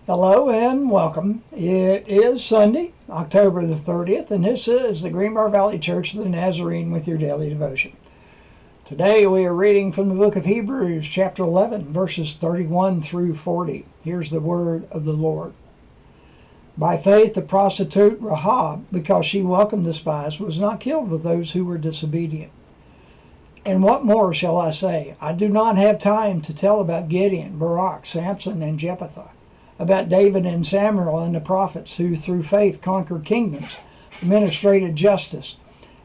Hello and welcome. It is Sunday, October the 30th, and this is the Greenbrier Valley Church of the Nazarene with your daily devotion. Today we are reading from the book of Hebrews, chapter 11, verses 31 through 40. Here's the word of the Lord. By faith, the prostitute Rahab, because she welcomed the spies, was not killed with those who were disobedient. And what more shall I say? I do not have time to tell about Gideon, Barak, Samson, and Jephthah, about David and Samuel and the prophets, who through faith conquered kingdoms, administrated justice,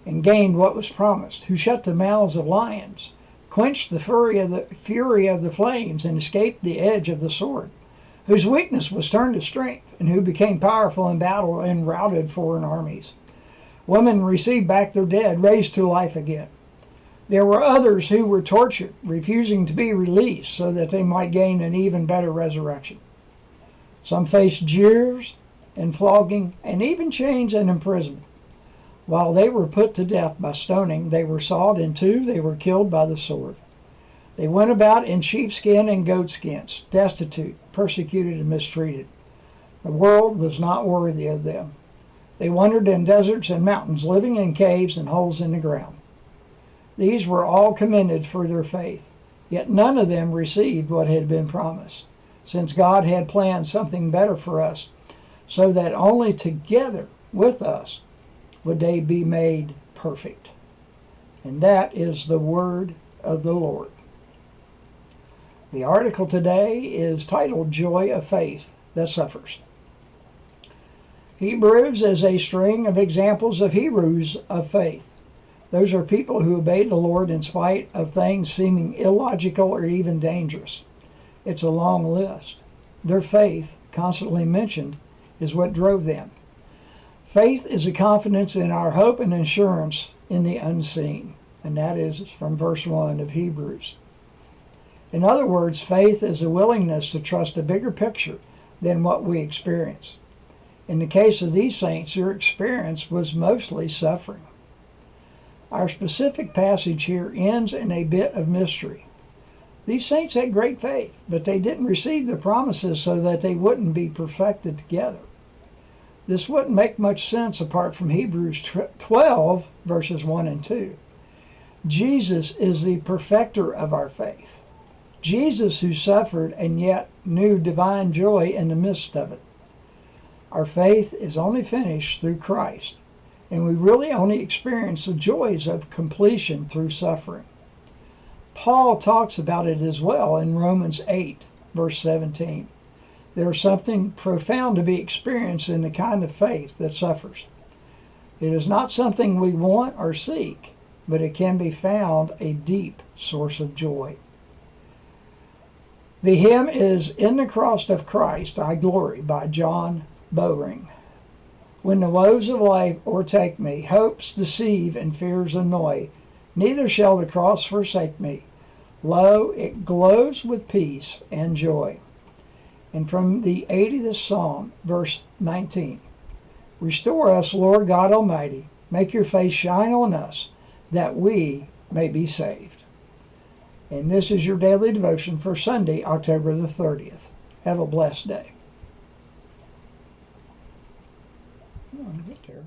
and gained what was promised, who shut the mouths of lions, quenched the fury of the flames, and escaped the edge of the sword, whose weakness was turned to strength, and who became powerful in battle and routed foreign armies. Women received back their dead, raised to life again. There were others who were tortured, refusing to be released so that they might gain an even better resurrection. Some faced jeers and flogging and even chains and imprisonment. While they were put to death by stoning, they were sawed in two, they were killed by the sword. They went about in sheepskin and goatskins, destitute, persecuted, and mistreated. The world was not worthy of them. They wandered in deserts and mountains, living in caves and holes in the ground. These were all commended for their faith, yet none of them received what had been promised, since God had planned something better for us, so that only together with us would they be made perfect. And that is the word of the Lord. The article today is titled Joy of Faith That Suffers. Hebrews is a string of examples of Hebrews of faith. Those are people who obeyed the Lord in spite of things seeming illogical or even dangerous. It's a long list. Their faith, constantly mentioned, is what drove them. Faith is a confidence in our hope and assurance in the unseen. And that is from verse 1 of Hebrews. In other words, faith is a willingness to trust a bigger picture than what we experience. In the case of these saints, their experience was mostly suffering. Our specific passage here ends in a bit of mystery. These saints had great faith, but they didn't receive the promises so that they wouldn't be perfected together. This wouldn't make much sense apart from Hebrews 12, verses 1 and 2. Jesus is the perfecter of our faith. Jesus who suffered and yet knew divine joy in the midst of it. Our faith is only finished through Christ, and we really only experience the joys of completion through suffering. Paul talks about it as well in Romans 8, verse 17. There is something profound to be experienced in the kind of faith that suffers. It is not something we want or seek, but it can be found a deep source of joy. The hymn is In the Cross of Christ I Glory by John Bowring. When the woes of life o'ertake me, hopes deceive and fears annoy, neither shall the cross forsake me. Lo, it glows with peace and joy. And from the 80th Psalm, verse 19. Restore us, Lord God Almighty. Make your face shine on us, that we may be saved. And this is your daily devotion for Sunday, October the 30th. Have a blessed day. Get there.